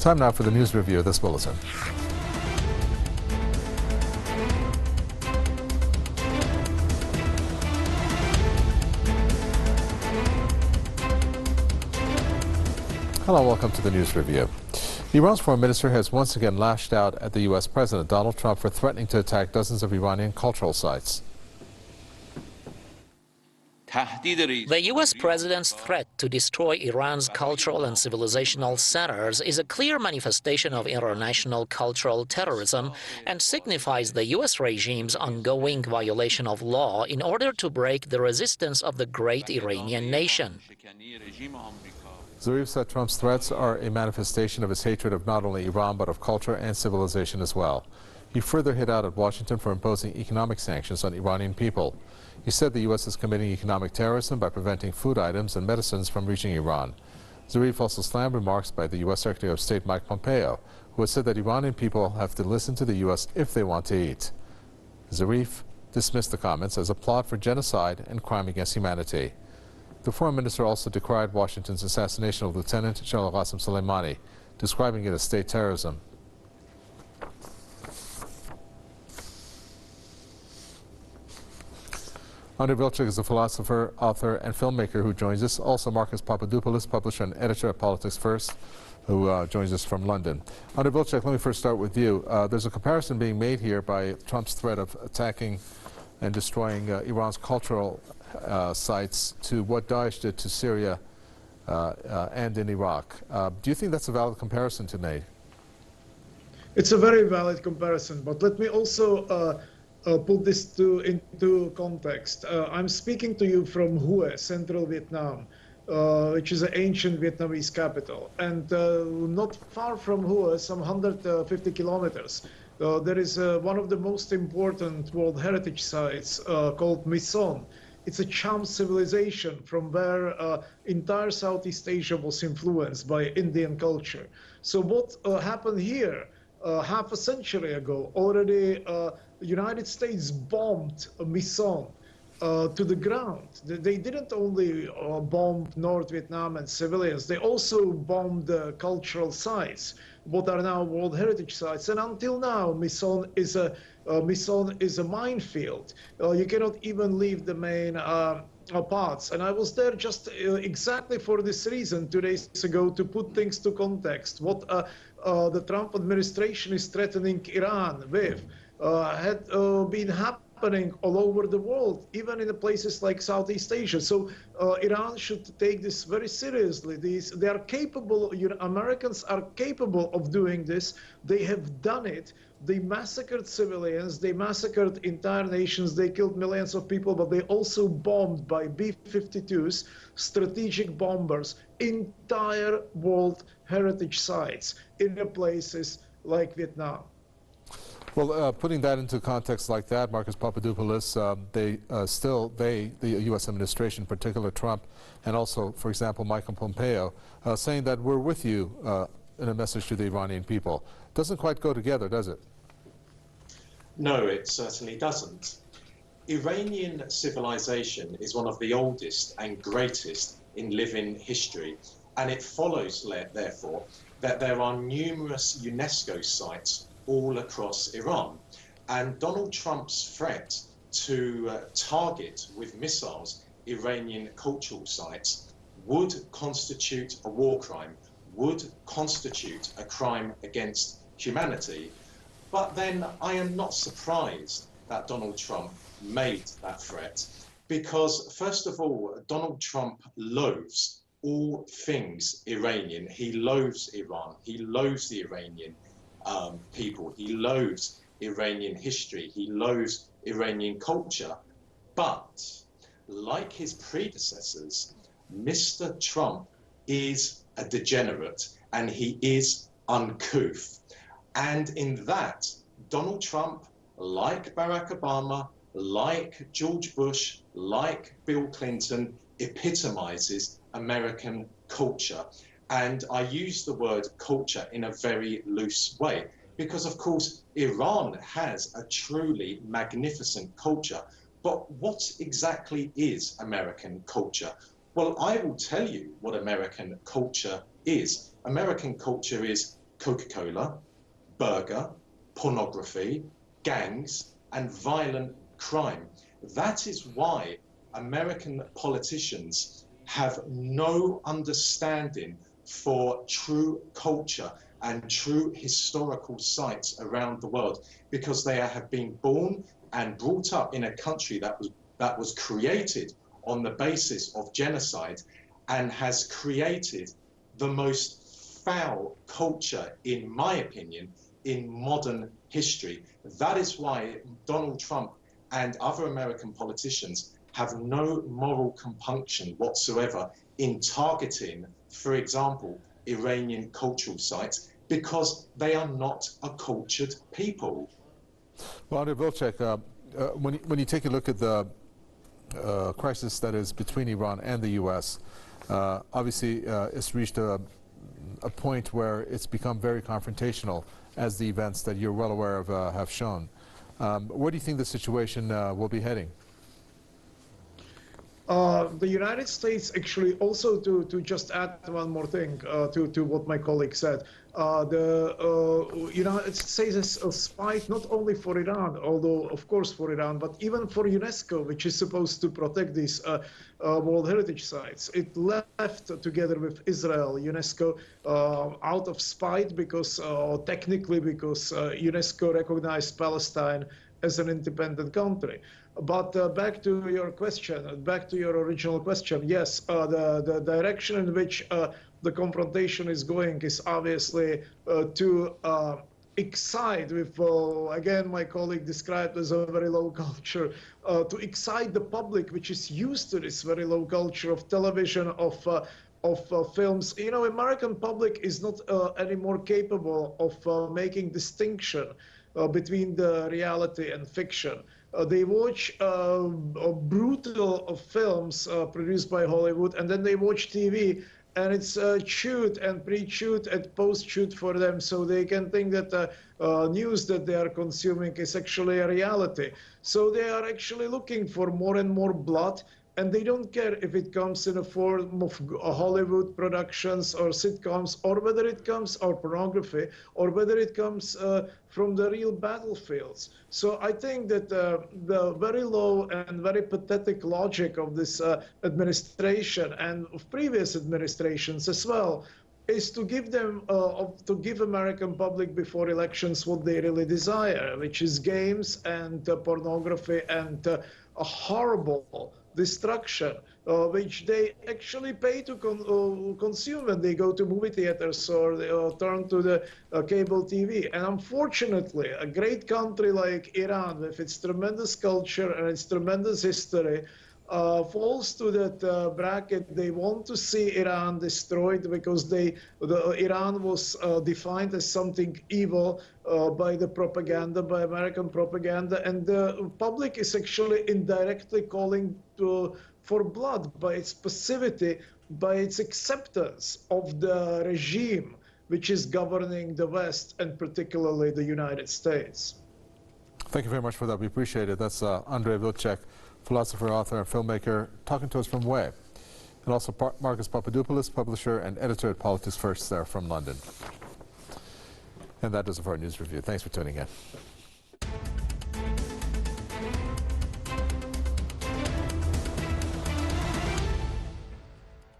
Time now for the news review of this bulletin. Hello, welcome to the news review. Iran's foreign minister has once again lashed out at the U.S. President Donald Trump for threatening to attack dozens of Iranian cultural sites. The U.S. president's threat to destroy Iran's cultural and civilizational centers is a clear manifestation of international cultural terrorism and signifies the U.S. regime's ongoing violation of law in order to break the resistance of the great Iranian nation. Zarif said Trump's threats are a manifestation of his hatred of not only Iran but of culture and civilization as well. He further hit out at Washington for imposing economic sanctions on Iranian people. He said the U.S. is committing economic terrorism by preventing food items and medicines from reaching Iran. Zarif also slammed remarks by the U.S. Secretary of State Mike Pompeo, who has said that Iranian people have to listen to the U.S. if they want to eat. Zarif dismissed the comments as a plot for genocide and crime against humanity. The foreign minister also decried Washington's assassination of Lieutenant General Qasem Soleimani, describing it as state terrorism. Andrei Vilcek is a philosopher, author, and filmmaker who joins us. Also, Marcus Papadopoulos, publisher and editor at Politics First, who joins us from London. Andrei Vilcek, let me first start with you. There's a comparison being made here by Trump's threat of attacking and destroying Iran's cultural sites to what Daesh did to Syria and in Iraq. Do you think that's a valid comparison to make? It's a very valid comparison, but let me also put this into context. I'm speaking to you from Hue, central Vietnam, which is an ancient Vietnamese capital. And not far from Hue, some 150 kilometers, there is one of the most important World Heritage Sites called Mison. It's a Cham civilization from where entire Southeast Asia was influenced by Indian culture. So what happened here half a century ago, already the United States bombed Mison to the ground. They didn't only bomb North Vietnam and civilians, they also bombed the cultural sites, what are now World Heritage Sites. And until now, Mison is a minefield. You cannot even leave the main parts. And I was there just exactly for this reason 2 days ago, to put things to context. What the Trump administration is threatening Iran with had been happening all over the world, even in the places like Southeast Asia. So Iran should take this very seriously. They are capable, Americans are capable of doing this. They have done it. They massacred civilians, they massacred entire nations, they killed millions of people, but they also bombed by B-52s, strategic bombers, entire World Heritage Sites in places like Vietnam. Well, putting that into context like that, Marcus Papadopoulos, the U.S. administration, in particular Trump, and also, for example, Michael Pompeo, saying that we're with you in a message to the Iranian people. Doesn't quite go together, does it? No, it certainly doesn't. Iranian civilization is one of the oldest and greatest in living history, and it follows, therefore, that there are numerous UNESCO sites all across Iran. And Donald Trump's threat to target with missiles Iranian cultural sites would constitute a war crime, would constitute a crime against humanity. But then I am not surprised that Donald Trump made that threat, because first of all, Donald Trump loathes all things Iranian. He loathes Iran, he loathes the Iranian people, he loathes Iranian history, he loathes Iranian culture. But like his predecessors, Mr. Trump is a degenerate and he is uncouth. And in that, Donald Trump, like Barack Obama, like George Bush, like Bill Clinton, epitomizes American culture. And I use the word culture in a very loose way, because of course, Iran has a truly magnificent culture. But what exactly is American culture? Well, I will tell you what American culture is. American culture is Coca-Cola, burger, pornography, gangs, and violent crime. That is why American politicians have no understanding for true culture and true historical sites around the world, because they have been born and brought up in a country that was created on the basis of genocide and has created the most foul culture, in my opinion, in modern history. That is why Donald Trump and other American politicians have no moral compunction whatsoever in targeting, for example, Iranian cultural sites, because they are not a cultured people. Well, Andrei Vilcek, when you take a look at the crisis that is between Iran and the U.S., obviously it's reached a point where it's become very confrontational, as the events that you're well aware of have shown. Where do you think the situation will be heading? The United States actually also, to just add one more thing to what my colleague said, the United States has a spite not only for Iran, although of course for Iran, but even for UNESCO, which is supposed to protect these World Heritage Sites. It left together with Israel, UNESCO, out of spite because, technically because UNESCO recognized Palestine as an independent country. But back to your question, back to your original question, yes, the direction in which the confrontation is going is obviously to excite with, again, my colleague described as a very low culture, to excite the public, which is used to this very low culture of television, of films. You know, American public is not anymore capable of making distinction between the reality and fiction. They watch brutal films produced by Hollywood, and then they watch TV, and it's shoot and pre-shoot and post-shoot for them, so they can think that the news that they are consuming is actually a reality. So they are actually looking for more and more blood, and they don't care if it comes in a form of Hollywood productions or sitcoms, or whether it comes, or pornography, or whether it comes from the real battlefields. So I think that the very low and very pathetic logic of this administration and of previous administrations as well is to give them, to give American public before elections what they really desire, which is games and pornography and a horrible destruction, which they actually pay to consume when they go to movie theaters or they turn to the cable TV. And unfortunately, a great country like Iran, with its tremendous culture and its tremendous history, falls to that bracket. They want to see Iran destroyed because Iran was defined as something evil by the propaganda, by American propaganda, and the public is actually indirectly calling for blood by its passivity, by its acceptance of the regime which is governing the West, and particularly the United States. Thank you very much for that. We appreciate it. That's Andrei Vilcek, philosopher, author, and filmmaker, talking to us from WE. And also Marcus Papadopoulos, publisher and editor at Politics First there from London. And that does it for our news review. Thanks for tuning in.